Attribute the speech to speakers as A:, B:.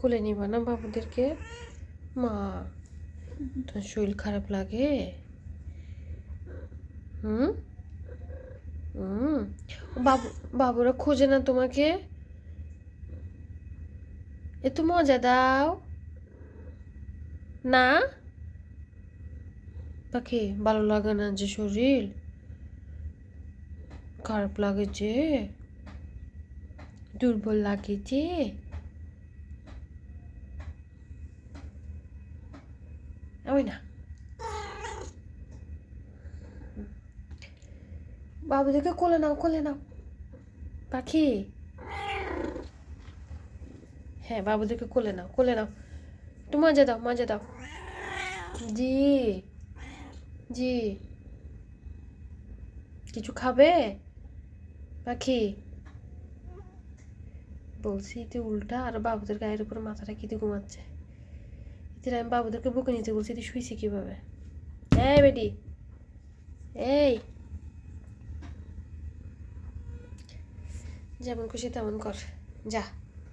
A: কোলে নিবা না বাবুদেরকে? মা, তোর শরীর খারাপ লাগে? হুম হুম বাবু, বাবুরা খোঁজে না তোমাকে? একটু মজা দাও না। পাখি, ভালো লাগে না যে শরীর খারাপ লাগে, যে দুর্বল লাগে যে? ওই না, বাবুদেরকে কোলে নাও, কোলে নাও পাখি। হ্যাঁ, বাবুদেরকে কোলে নাও, কোলে নাও, একটু মজা দাও, মজা দাও। জি, জি, কিছু খাবে পাখি? বলছি তুই উল্টা আর বাবুদের গায়ের উপরে মাথাটা কি দিয়ে ঘুমাচ্ছে। এতে আমি বাবুদেরকে বুকে নিতে বলছি, তুই শুইছি কিভাবে? এই বেটি, এই, যেমন খুশি তেমন কর, যা।